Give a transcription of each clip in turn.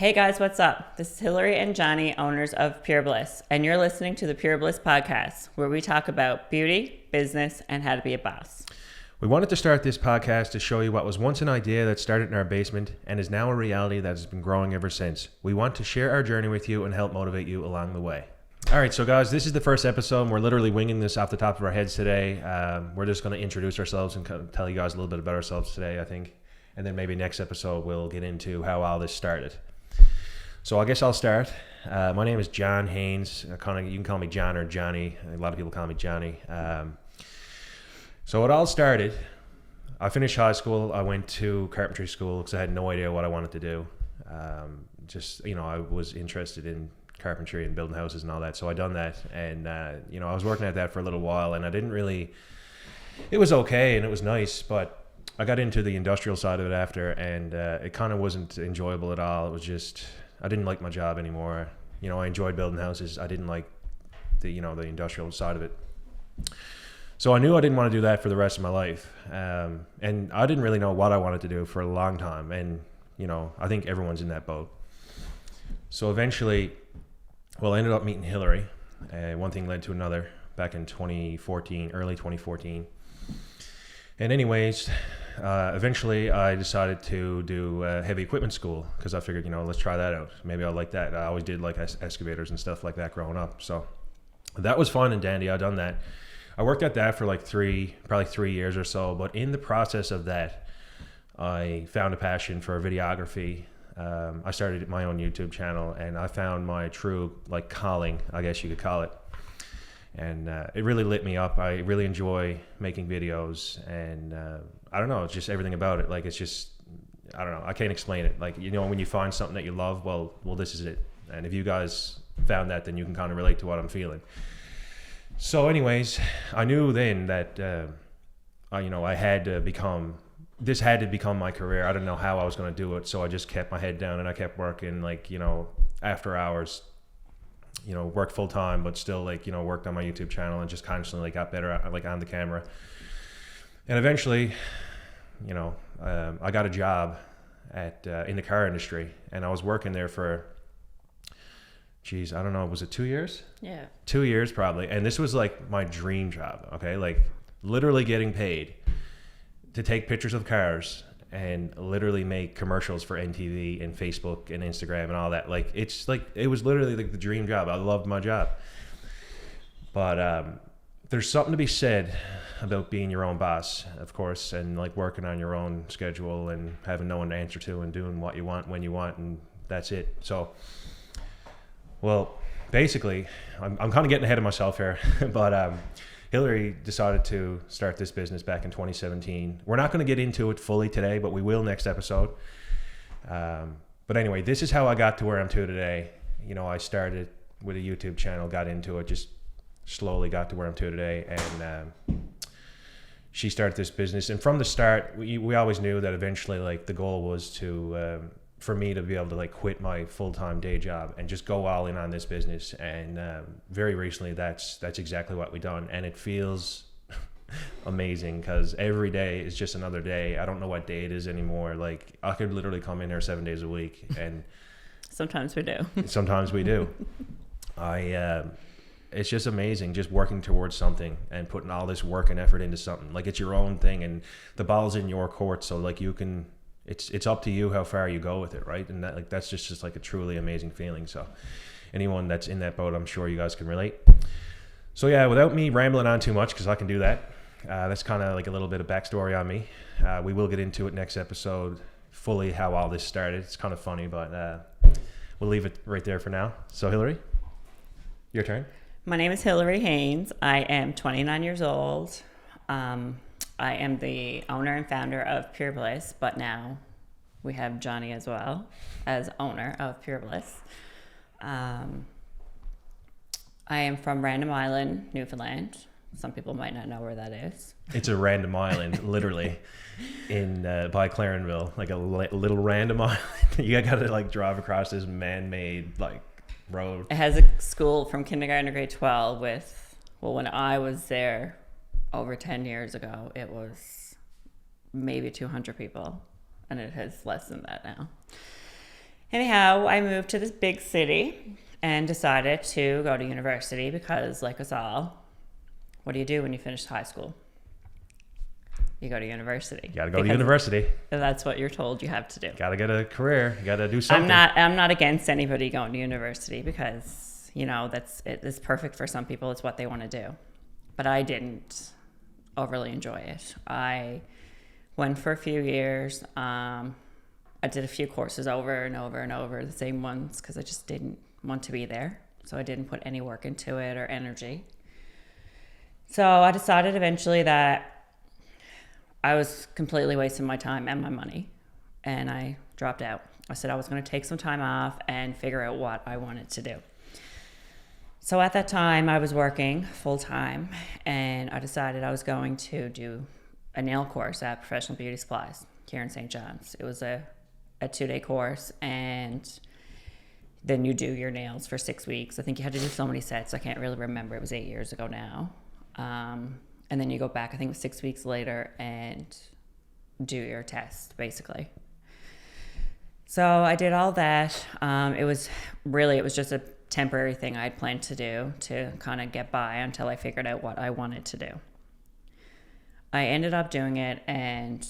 Hey guys, what's up? This is Hilary and Johnny, owners of Pure Bliss, and you're listening to the Pure Bliss podcast, where we talk about beauty, business, and how to be a boss. We wanted to start this podcast to show you what was once an idea that started in our basement and is now a reality that has been growing ever since. We want to share our journey with you and help motivate you along the way. All right, so guys, this is the first episode, and we're literally winging this off the top of our heads today. We're just going to introduce ourselves and tell you guys a little bit about ourselves today, I think. And then maybe next episode we'll get into how all this started. So I guess I'll start. My name is John Haynes. You can call me John or Johnny. A lot of people call me Johnny. So it all started, I finished high school. I went to carpentry school because I had no idea what I wanted to do. I was interested in carpentry and building houses and all that. So I done that. And, I was working at that for a little while, and it was okay and it was nice, but I got into the industrial side of it after, and it kind of wasn't enjoyable at all. It was just, I didn't like my job anymore. I enjoyed building houses. I didn't like the industrial side of it. So I knew I didn't want to do that for the rest of my life. And I didn't really know what I wanted to do for a long time. And, I think everyone's in that boat. So eventually, I ended up meeting Hilary. One thing led to another back in early 2014. And anyways, eventually I decided to do heavy equipment school because I figured, let's try that out. Maybe I'll like that. I always did like excavators and stuff like that growing up. So that was fun and dandy. I done that. I worked at that for probably 3 years or so. But in the process of that, I found a passion for videography. I started my own YouTube channel, and I found my true calling, I guess you could call it. And it really lit me up. I really enjoy making videos, and I don't know, it's just everything about it. It's just, I don't know, I can't explain it. When you find something that you love, well, this is it. And if you guys found that, then you can kind of relate to what I'm feeling. So anyways, I knew then that, this had to become my career. I didn't know how I was going to do it. So I just kept my head down and I kept working after hours, worked full time, but still worked on my YouTube channel and just constantly got better on the camera. And eventually, I got a job in the car industry, and I was working there for, I don't know, was it 2 years? Yeah. 2 years probably. And this was my dream job. Okay. Literally getting paid to take pictures of cars and literally make commercials for NTV and Facebook and Instagram and all that. It was literally the dream job. I loved my job. But there's something to be said about being your own boss, of course, and working on your own schedule and having no one to answer to and doing what you want when you want, and that's it. So, basically, I'm kind of getting ahead of myself here, but Hilary decided to start this business back in 2017. We're not going to get into it fully today, but we will next episode. But anyway, this is how I got to where I'm to today. I started with a YouTube channel, got into it, just slowly got to where I'm to today. And she started this business. And from the start, we always knew that eventually the goal was for me to be able to quit my full-time day job and just go all in on this business. And very recently, that's exactly what we done. And it feels amazing because every day is just another day. I don't know what day it is anymore. I could literally come in here 7 days a week, and sometimes we do. Sometimes we do. It's just amazing just working towards something and putting all this work and effort into something. It's your own thing, and the ball's in your court, so you can. It's up to you how far you go with it, right? And that's just a truly amazing feeling. So anyone that's in that boat, I'm sure you guys can relate. So yeah, without me rambling on too much, because I can do that, that's kind of a little bit of backstory on me. We will get into it next episode, fully how all this started. It's kind of funny, but we'll leave it right there for now. So Hilary, your turn. My name is Hilary Haynes. I am 29 years old. I am the owner and founder of Pure Bliss, but now we have Johnny as well as owner of Pure Bliss. I am from Random Island, Newfoundland. Some people might not know where that is. It's a random island, literally, by Clarenville, a little random island. You got to drive across this man-made road. It has a school from kindergarten to grade 12 when I was there over 10 years ago, it was maybe 200 people, and it has less than that now. Anyhow, I moved to this big city and decided to go to university because, like us all, what do you do when you finish high school? You go to university. You gotta go to university. That's what you're told you have to do. Gotta get a career. You gotta do something. I'm not against anybody going to university because, it's perfect for some people. It's what they want to do. But I didn't overly enjoy it. I went for a few years. I did a few courses over and over and over, the same ones, because I just didn't want to be there. So I didn't put any work into it or energy. So I decided eventually that I was completely wasting my time and my money, and I dropped out. I said I was going to take some time off and figure out what I wanted to do. So at that time, I was working full-time, and I decided I was going to do a nail course at Professional Beauty Supplies here in St. John's. It was a 2-day course, and then you do your nails for 6 weeks. I think you had to do so many sets. I can't really remember. It was 8 years ago now. And then you go back, I think it was 6 weeks later, and do your test, basically. So I did all that. It was just a temporary thing I had planned to do to kind of get by until I figured out what I wanted to do. I ended up doing it, and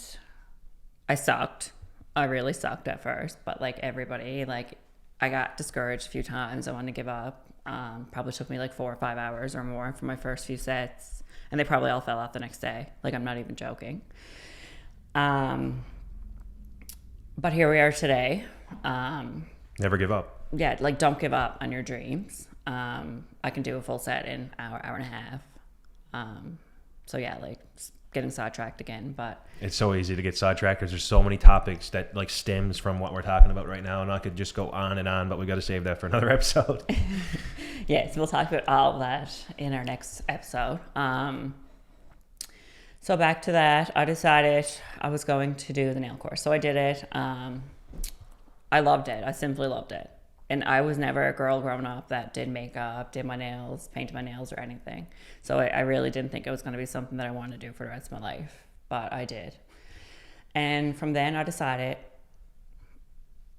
I sucked. I really sucked at first, but like everybody, I got discouraged a few times. I wanted to give up. Probably took me like 4 or 5 hours or more for my first few sets. And they probably all fell out the next day. I'm not even joking. But here we are today. Never give up. Yeah, don't give up on your dreams. I can do a full set in an hour and a half. So yeah, getting sidetracked again, but it's so easy to get sidetracked because there's so many topics that stems from what we're talking about right now, and I could just go on and on, but we got to save that for another episode. Yes, we'll talk about all of that in our next episode. So back to that, I decided I was going to do the nail course. So I did it. I loved it. I simply loved it. And I was never a girl growing up that did makeup, did my nails, painted my nails or anything. So I really didn't think it was going to be something that I wanted to do for the rest of my life. But I did. And from then I decided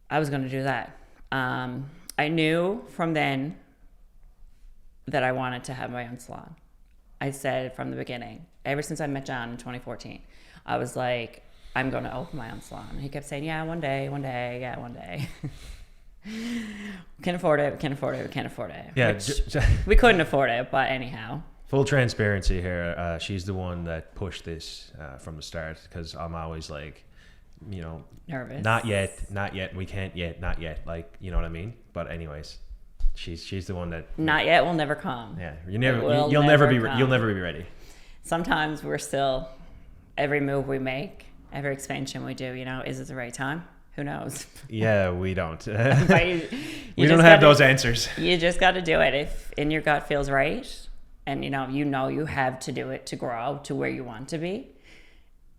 I was going to do that. I knew from then that I wanted to have my own salon. I said from the beginning, ever since I met John in 2014, I was like, I'm going to open my own salon. He kept saying, yeah, one day, yeah, one day. Can't afford it. Yeah, we couldn't afford it, but anyhow. Full transparency here. She's the one that pushed this from the start because I'm always nervous. Not yet. We can't yet. Not yet. You know what I mean? But anyways, she's the one that. Not yet will never come. Yeah, you'll never be ready. Sometimes we're still. Every move we make, every expansion we do, is it the right time? Who knows? Yeah, we don't. We don't have those answers. You just got to do it if in your gut feels right, and you have to do it to grow to where you want to be.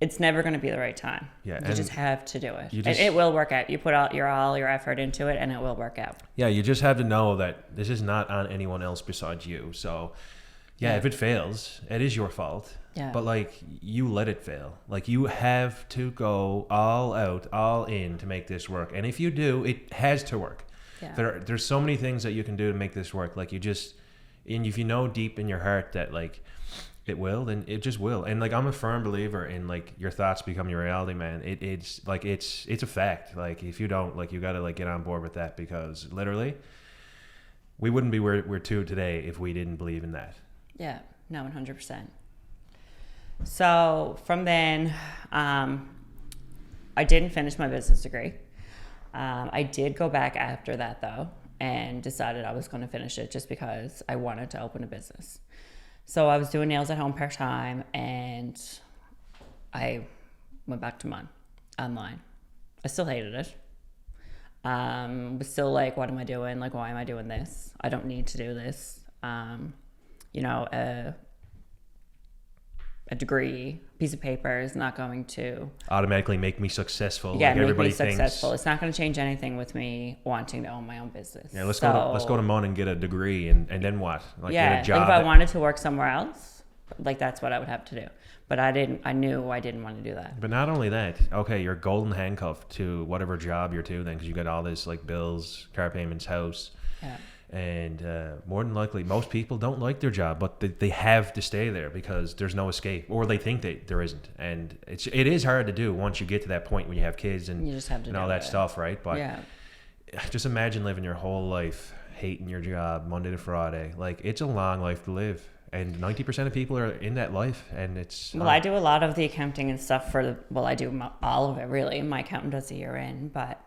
It's never going to be the right time. Yeah, you just have to do it, and it will work out. You put all your effort into it, and it will work out. Yeah, you just have to know that this is not on anyone else besides you. So, yeah, if it fails, it is your fault. Yeah. But you let it fail. You have to go all out, all in to make this work. And if you do, it has to work. Yeah. There's so many things that you can do to make this work. And if you know deep in your heart that it will, then it just will. And I'm a firm believer in your thoughts become your reality, man. It's a fact. If you don't, you got to get on board with that, because literally we wouldn't be where we're to today if we didn't believe in that. Yeah. No, 100%. So from then, I didn't finish my business degree. I did go back after that, though, and decided I was going to finish it just because I wanted to open a business. So I was doing nails at home part-time, and I went back to online. I still hated it. Was still what am I doing? Why am I doing this? I don't need to do this. A degree, piece of paper is not going to automatically make me successful. Yeah, make me successful. It's not going to change anything with me wanting to own my own business. Yeah, let's go to Mon and get a degree, and then what? Get a job. If I wanted to work somewhere else, Like that's what I would have to do. But I knew I didn't want to do that. But not only that, okay, you're golden handcuffed to whatever job you're to then, because you got all this like bills, car payments, house. Yeah. And more than likely, most people don't like their job, but they have to stay there because there's no escape, or they think that there isn't. And it is hard to do once you get to that point when you have kids and, You just have to and all do that it. stuff, right? But Yeah. just imagine living your whole life hating your job Monday to Friday. Like, it's a long life to live. And 90% of people are in that life, and it's... Well, I do a lot of the accounting and stuff for I do all of it, really. My accountant does the year end, but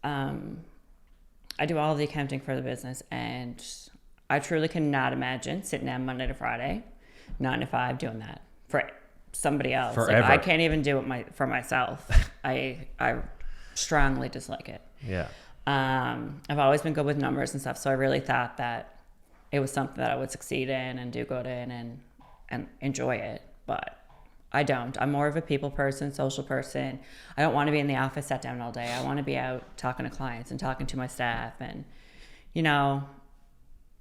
I do all of the accounting for the business, and I truly cannot imagine sitting down Monday to Friday, 9 to 5, doing that for somebody else. Forever. Like, I can't even do it for myself. I strongly dislike it. Yeah. I've always been good with numbers and stuff, so I really thought that it was something that I would succeed in and do good in and enjoy it, but I don't. I'm more of a people person, social person. I don't want to be in the office sat down all day. I want to be out talking to clients and talking to my staff and,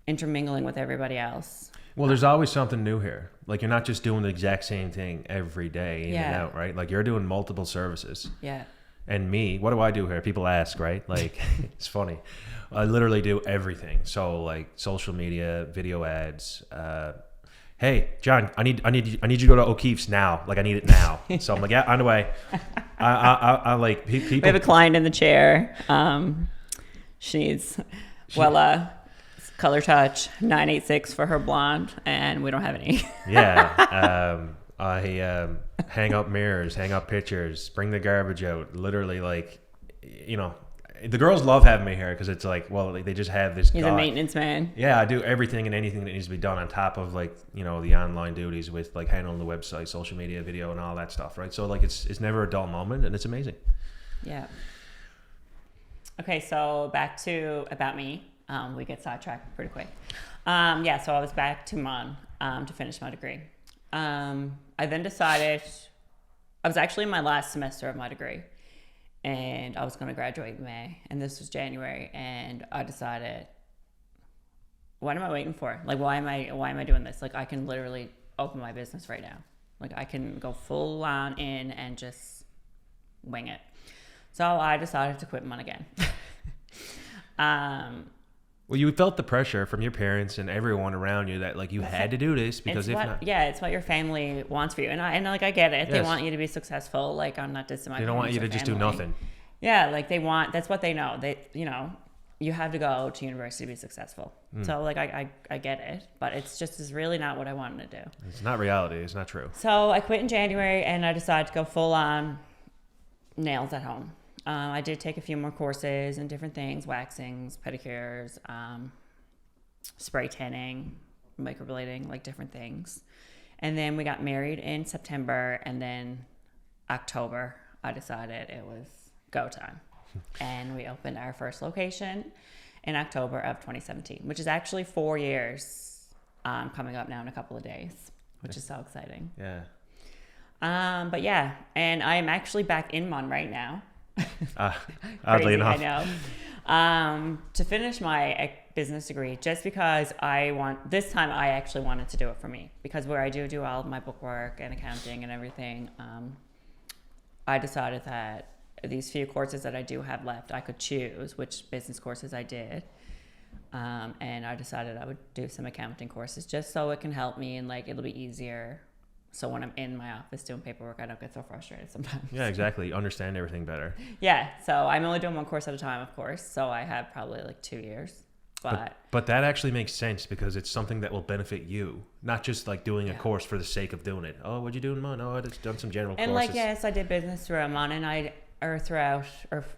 intermingling with everybody else. Well, there's always something new here. Like, you're not just doing the exact same thing every day in and out, right? Like, you're doing multiple services. Yeah. And me, what do I do here? People ask, right? Like, it's funny. I literally do everything. So, like, social media, video ads. Hey, John, I need you to go to O'Keefe's now. Like, I need it now. So I'm like, yeah, on the way. I like people. We have a client in the chair. She needs Color Touch 986 for her blonde, and we don't have any. Yeah. I hang up mirrors, hang up pictures, bring the garbage out. Literally, like, the girls love having me here because it's like, well, they just have this. He's a maintenance man. Yeah, I do everything and anything that needs to be done on top of, like, the online duties with, like, handling the website, social media, video, and all that stuff, right? So, like, it's never a dull moment, and it's amazing. Yeah. Okay, so back to about me. We get sidetracked pretty quick. So I was back to Mon to finish my degree. I then decided, I was actually in my last semester of my degree, and I was going to graduate in May, and this was January, and I decided, what am I waiting for? Like, why am I doing this? Like, I can literally open my business right now. Like, I can go full on in and just wing it. So I decided to quit Mon again. Well, you felt the pressure from your parents and everyone around you that, like, you had to do this because it's what your family wants for you, and I get it. Yes. They want you to be successful. Like, I'm not dissing my. They don't want you to just do nothing. Yeah, like that's what they know. You have to go to university to be successful. So, like, I get it, but it's really not what I wanted to do. It's not reality. It's not true. So I quit in January, and I decided to go full on nails at home. I did take a few more courses and different things, waxings, pedicures, spray tanning, microblading, like different things. And then we got married in September, and then October, I decided it was go time. And we opened our first location in October of 2017, which is actually 4 years coming up now in a couple of days, which is so exciting. Yeah. But yeah, and I am actually back in Mon right now. Oddly enough. I know. To finish my business degree, just because this time I actually wanted to do it for me, because where I do all of my bookwork and accounting and everything, I decided that these few courses that I do have left, I could choose which business courses I did. And I decided I would do some accounting courses just so it can help me and, like, it'll be easier. So when I'm in my office doing paperwork, I don't get so frustrated sometimes. Yeah, exactly. Understand everything better. Yeah. So I'm only doing one course at a time, of course. So I have probably like 2 years. But that actually makes sense because it's something that will benefit you, not just like doing a course for the sake of doing it. Oh, what'd you do in Mon? Oh, I just done some general courses. And like, yes, I did business throughout Mon, and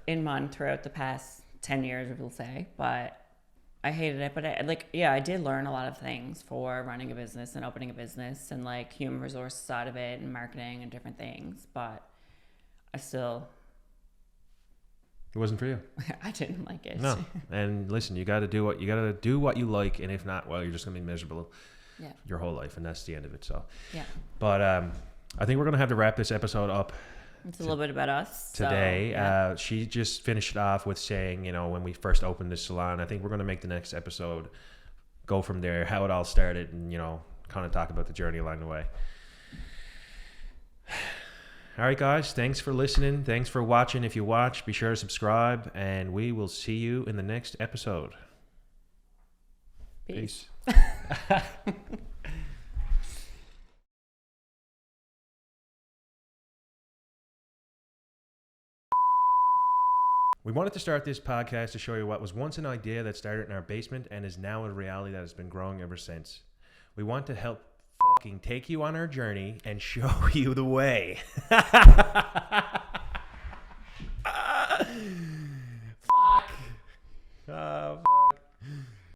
in Mon throughout the past 10 years, we'll say. But I hated it, but I did learn a lot of things for running a business and opening a business and, like, human resource side of it and marketing and different things. But it wasn't for you. I didn't like it. No. And listen, you got to do what you like, and if not, well, you're just gonna be miserable your whole life, and that's the end of it. So yeah. But I think we're gonna have to wrap this episode up. It's a little bit about us today. So, yeah. She just finished it off with saying, when we first opened this salon, I think we're going to make the next episode go from there, how it all started, and kind of talk about the journey along the way. All right, guys. Thanks for listening. Thanks for watching. If you watch, be sure to subscribe, and we will see you in the next episode. Peace. We wanted to start this podcast to show you what was once an idea that started in our basement and is now a reality that has been growing ever since. We want to help fucking take you on our journey and show you the way.